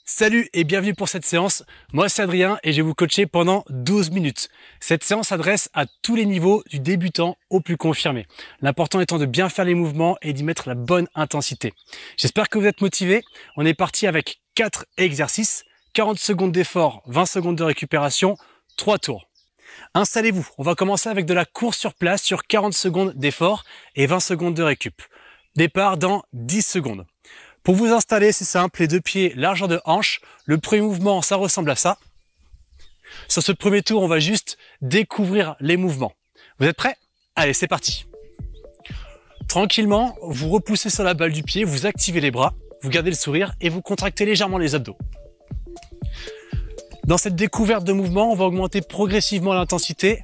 Salut et bienvenue pour cette séance. Moi c'est Adrien et je vais vous coacher pendant 12 minutes. Cette séance s'adresse à tous les niveaux, du débutant au plus confirmé. L'important étant de bien faire les mouvements et d'y mettre la bonne intensité. J'espère que vous êtes motivés. On est parti avec 4 exercices, 40 secondes d'effort, 20 secondes de récupération, 3 tours. Installez-vous, on va commencer avec de la course sur place sur 40 secondes d'effort et 20 secondes de récup. Départ dans 10 secondes. Pour vous installer, c'est simple, les deux pieds largeur de hanche. Le premier mouvement, ça ressemble à ça. Sur ce premier tour, on va juste découvrir les mouvements. Vous êtes prêts? Allez, c'est parti. Tranquillement, vous repoussez sur la balle du pied, vous activez les bras, vous gardez le sourire et vous contractez légèrement les abdos. Dans cette découverte de mouvement, on va augmenter progressivement l'intensité,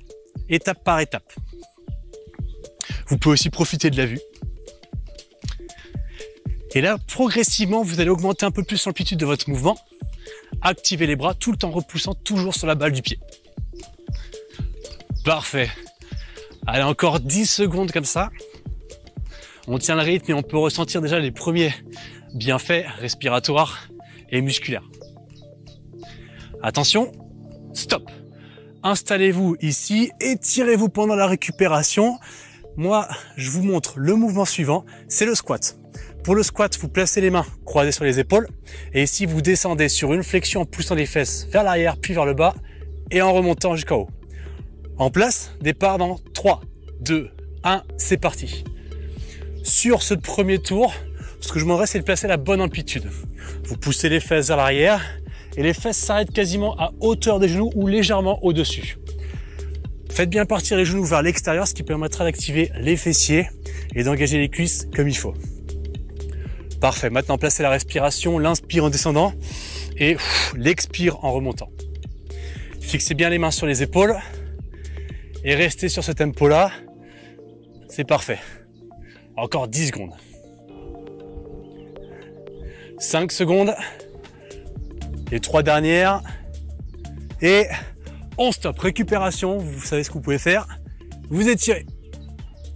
étape par étape. Vous pouvez aussi profiter de la vue. Et là, progressivement, vous allez augmenter un peu plus l'amplitude de votre mouvement. Activez les bras tout le temps repoussant toujours sur la balle du pied. Parfait. Allez, encore 10 secondes comme ça. On tient le rythme et on peut ressentir déjà les premiers bienfaits respiratoires et musculaires. Attention, stop. Installez-vous ici, étirez-vous pendant la récupération. Moi, je vous montre le mouvement suivant, c'est le squat. Pour le squat, vous placez les mains croisées sur les épaules et ici vous descendez sur une flexion en poussant les fesses vers l'arrière puis vers le bas et en remontant jusqu'en haut. En place, départ dans 3, 2, 1, c'est parti. Sur ce premier tour, ce que je m'aimerais c'est de placer la bonne amplitude. Vous poussez les fesses vers l'arrière et les fesses s'arrêtent quasiment à hauteur des genoux ou légèrement au-dessus. Faites bien partir les genoux vers l'extérieur, ce qui permettra d'activer les fessiers et d'engager les cuisses comme il faut. Parfait, maintenant placez la respiration, l'inspire en descendant et l'expire en remontant. Fixez bien les mains sur les épaules et restez sur ce tempo-là. C'est parfait. Encore 10 secondes. 5 secondes. Les 3 dernières. Et on stop. Récupération, vous savez ce que vous pouvez faire. Vous étirez.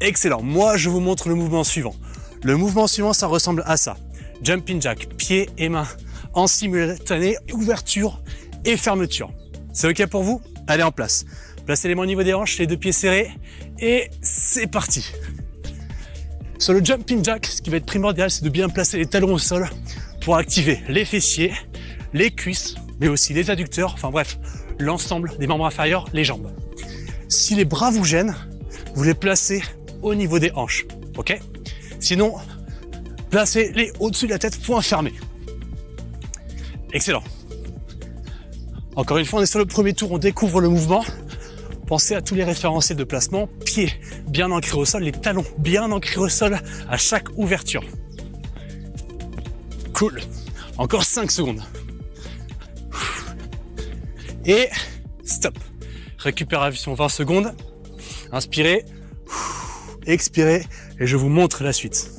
Excellent. Moi, je vous montre le mouvement suivant. Le mouvement suivant, ça ressemble à ça. Jumping jack, pieds et mains en simultané, ouverture et fermeture. C'est OK pour vous? Allez en place. Placez les mains au niveau des hanches, les deux pieds serrés et c'est parti. Sur le jumping jack, ce qui va être primordial, c'est de bien placer les talons au sol pour activer les fessiers, les cuisses, mais aussi les adducteurs, enfin bref, l'ensemble des membres inférieurs, les jambes. Si les bras vous gênent, vous les placez au niveau des hanches, OK? Sinon, placez-les au-dessus de la tête, point fermé. Excellent. Encore une fois, on est sur le premier tour, on découvre le mouvement. Pensez à tous les référentiels de placement. Pieds bien ancrés au sol, les talons bien ancrés au sol à chaque ouverture. Cool. Encore 5 secondes. Et stop. Récupération 20 secondes. Inspirez. Expirez. Et je vous montre la suite.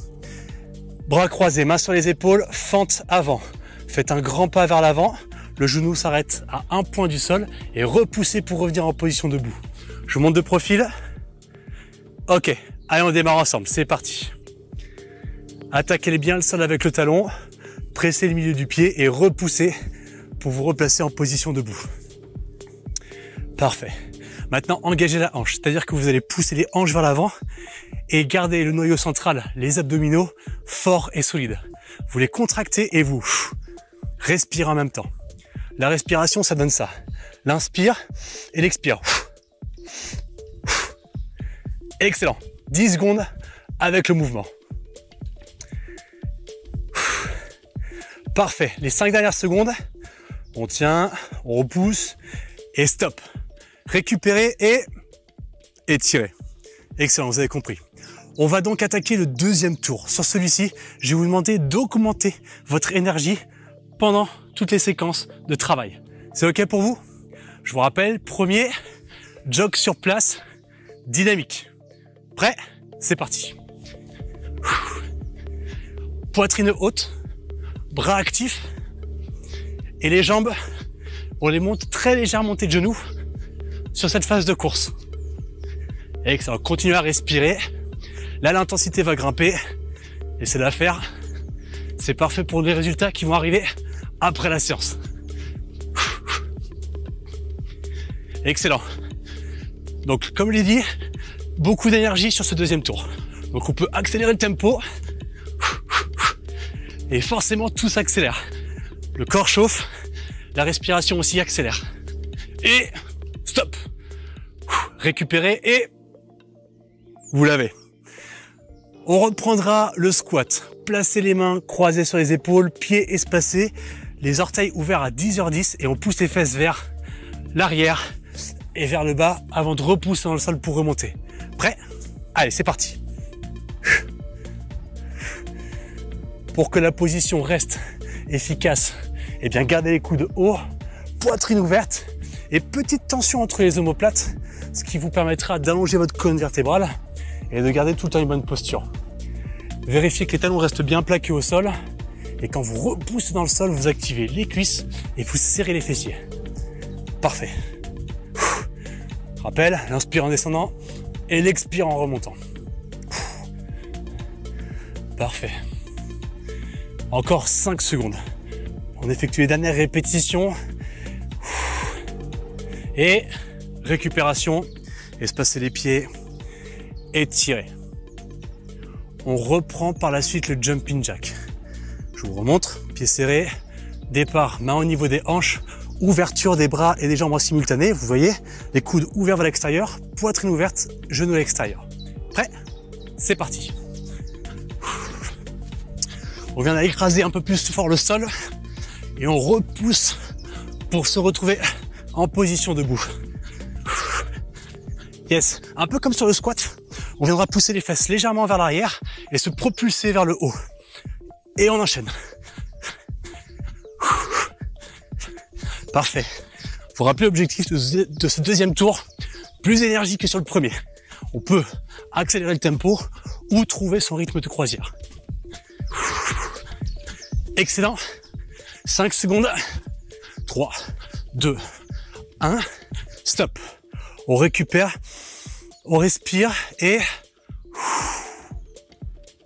Bras croisés, mains sur les épaules, fente avant. Faites un grand pas vers l'avant. Le genou s'arrête à un point du sol et repoussez pour revenir en position debout. Je vous montre de profil. Ok, allez on démarre ensemble, c'est parti. Attaquez bien le sol avec le talon. Pressez le milieu du pied et repoussez pour vous replacer en position debout. Parfait. Maintenant, engagez la hanche, c'est-à-dire que vous allez pousser les hanches vers l'avant et garder le noyau central, les abdominaux, forts et solides. Vous les contractez et vous respirez en même temps. La respiration, ça donne ça. L'inspire et l'expire. Excellent. 10 secondes avec le mouvement. Parfait. Les 5 dernières secondes, on tient, on repousse et stop. Récupérez et étirez. Excellent, vous avez compris. On va donc attaquer le deuxième tour. Sur celui-ci, je vais vous demander d'augmenter votre énergie pendant toutes les séquences de travail. C'est OK pour vous? Je vous rappelle, premier, jog sur place, dynamique. Prêt? C'est parti. Poitrine haute, bras actifs et les jambes, on les monte très légèrement montées de genoux sur cette phase de course. Excellent, continuez à respirer. Là, l'intensité va grimper. Laissez-la faire. C'est parfait pour les résultats qui vont arriver après la séance. Excellent. Donc, comme je l'ai dit, beaucoup d'énergie sur ce deuxième tour. Donc, on peut accélérer le tempo. Et forcément, tout s'accélère. Le corps chauffe, la respiration aussi accélère. Et stop. Récupérez et vous l'avez. On reprendra le squat. Placez les mains croisées sur les épaules, pieds espacés, les orteils ouverts à 10h10 et on pousse les fesses vers l'arrière et vers le bas avant de repousser dans le sol pour remonter. Prêt? Allez, c'est parti. Pour que la position reste efficace, eh bien gardez les coudes hauts, poitrine ouverte et petite tension entre les omoplates, ce qui vous permettra d'allonger votre colonne vertébrale et de garder tout le temps une bonne posture. Vérifiez que les talons restent bien plaqués au sol et quand vous repoussez dans le sol, vous activez les cuisses et vous serrez les fessiers. Parfait. Rappel, l'inspire en descendant et l'expire en remontant. Parfait. Encore 5 secondes. On effectue les dernières répétitions. Et récupération. Espacez les pieds. Étirez. On reprend par la suite le jumping jack. Je vous remontre. Pieds serrés. Départ, main au niveau des hanches. Ouverture des bras et des jambes en simultané. Vous voyez, les coudes ouverts vers l'extérieur. Poitrine ouverte, genoux à l'extérieur. Prêt? C'est parti. On vient d'écraser un peu plus fort le sol. Et on repousse pour se retrouver en position debout. Yes, un peu comme sur le squat, on viendra pousser les fesses légèrement vers l'arrière et se propulser vers le haut. Et on enchaîne. Parfait. Faut rappeler l'objectif de ce deuxième tour, plus d'énergie que sur le premier. On peut accélérer le tempo ou trouver son rythme de croisière. Excellent. 5 secondes. 3, 2, 1. Stop. On récupère. On respire et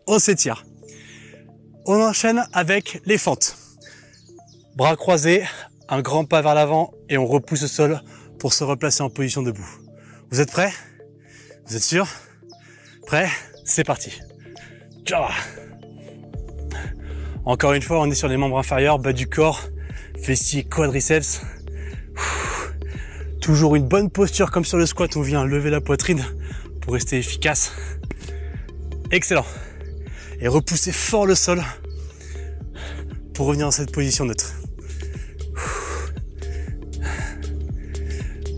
on s'étire. On enchaîne avec les fentes. Bras croisés, un grand pas vers l'avant et on repousse le sol pour se replacer en position debout. Vous êtes prêts? Vous êtes sûr? Prêts? C'est parti. Ciao. Encore une fois, on est sur les membres inférieurs, bas du corps, fessiers, quadriceps. Toujours une bonne posture comme sur le squat, on vient lever la poitrine pour rester efficace. Excellent. Et repoussez fort le sol pour revenir dans cette position neutre.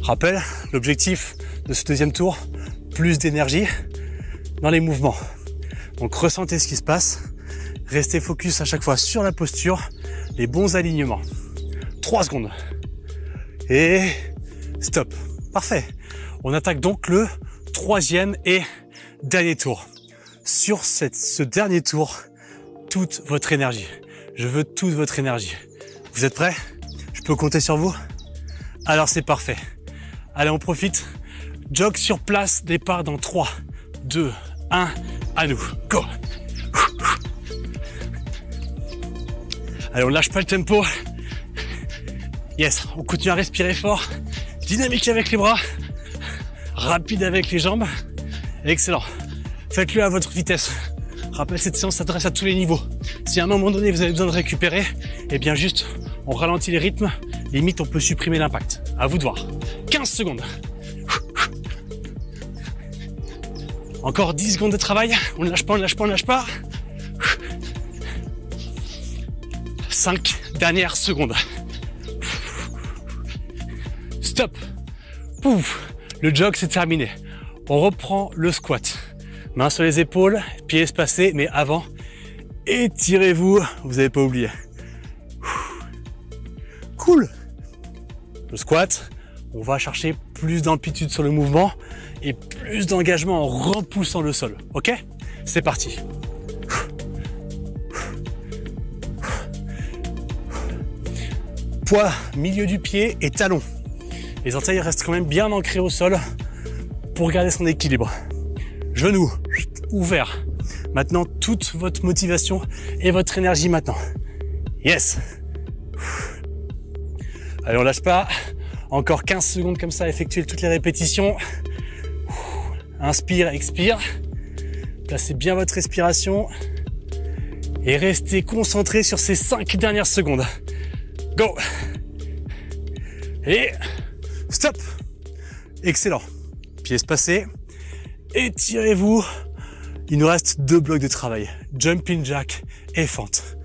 Rappel, l'objectif de ce deuxième tour, plus d'énergie dans les mouvements. Donc ressentez ce qui se passe. Restez focus à chaque fois sur la posture, les bons alignements. 3 secondes. Et stop. Parfait. On attaque donc le troisième et dernier tour. Sur ce dernier tour, toute votre énergie. Je veux toute votre énergie. Vous êtes prêts? Je peux compter sur vous? Alors c'est parfait. Allez, on profite. Jog sur place, départ dans 3, 2, 1, à nous. Go! Allez, on lâche pas le tempo. Yes, on continue à respirer fort. Dynamique avec les bras. Rapide avec les jambes. Excellent. Faites-le à votre vitesse. Rappelez, cette séance s'adresse à tous les niveaux. Si à un moment donné vous avez besoin de récupérer, eh bien juste, on ralentit les rythmes. Limite, on peut supprimer l'impact. À vous de voir. 15 secondes. Encore 10 secondes de travail. On ne lâche pas, on ne lâche pas, on ne lâche pas. 5 dernières secondes. Stop. Pouf. Le jog, c'est terminé. On reprend le squat. Mains sur les épaules, pieds espacés, mais avant, étirez-vous. Vous n'avez pas oublié. Cool. Le squat, on va chercher plus d'amplitude sur le mouvement et plus d'engagement en repoussant le sol. Ok? C'est parti. Poids, milieu du pied et talon. Les orteils restent quand même bien ancrés au sol pour garder son équilibre. Genoux ouverts. Maintenant, toute votre motivation et votre énergie maintenant. Yes. Allez, on lâche pas. Encore 15 secondes comme ça, effectuez toutes les répétitions. Inspire, expire. Placez bien votre respiration. Et restez concentré sur ces 5 dernières secondes. Go! Et stop! Excellent. Pieds espacés. Étirez-vous. Il nous reste 2 blocs de travail. Jumping jack et fente.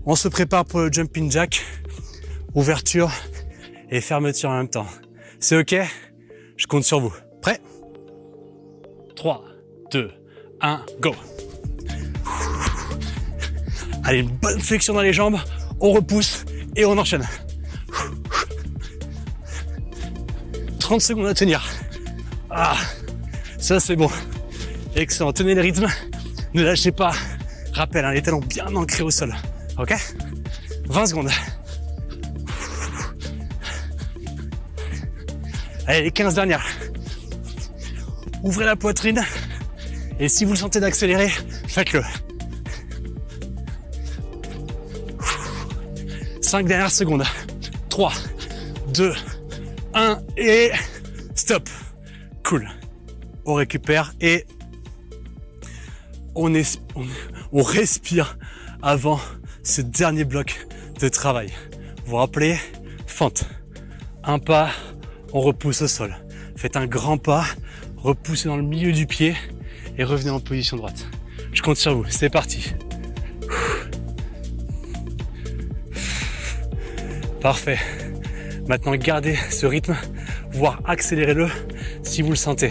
On se prépare pour le jumping jack. Ouverture et fermeture en même temps. C'est ok? Je compte sur vous. Prêt? 3, 2, 1, go! Allez, une bonne flexion dans les jambes. On repousse et on enchaîne. 30 secondes à tenir. Ah, ça c'est bon. Excellent, tenez le rythme. Ne lâchez pas. Rappel, les talons bien ancrés au sol. Ok? 20 secondes. Allez, les 15 dernières. Ouvrez la poitrine. Et si vous le sentez d'accélérer, faites-le. 5 dernières secondes. 3, 2, 1 et stop. Cool. On récupère et on respire avant ce dernier bloc de travail. Vous vous rappelez? Fente. Un pas, on repousse au sol. Faites un grand pas, repoussez dans le milieu du pied et revenez en position droite. Je compte sur vous, c'est parti. Parfait. Maintenant, gardez ce rythme, voire accélérez-le si vous le sentez.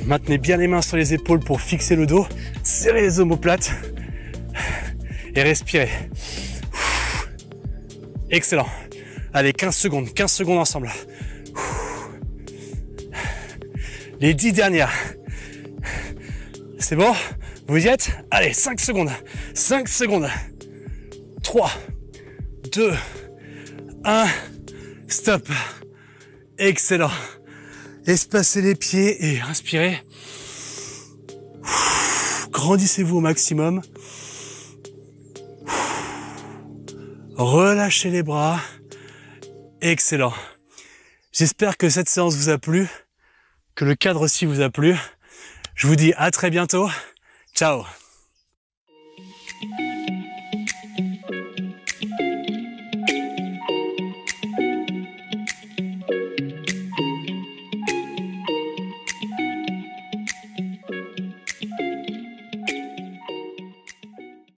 Maintenez bien les mains sur les épaules pour fixer le dos. Serrez les omoplates et respirez. Excellent. Allez, 15 secondes ensemble. Les 10 dernières. C'est bon? Vous y êtes? Allez, 5 secondes. 5 secondes. 3, 2, 1, stop. Excellent. Espacez les pieds et inspirez. Grandissez-vous au maximum. Relâchez les bras. Excellent. J'espère que cette séance vous a plu, que le cadre aussi vous a plu. Je vous dis à très bientôt. Ciao.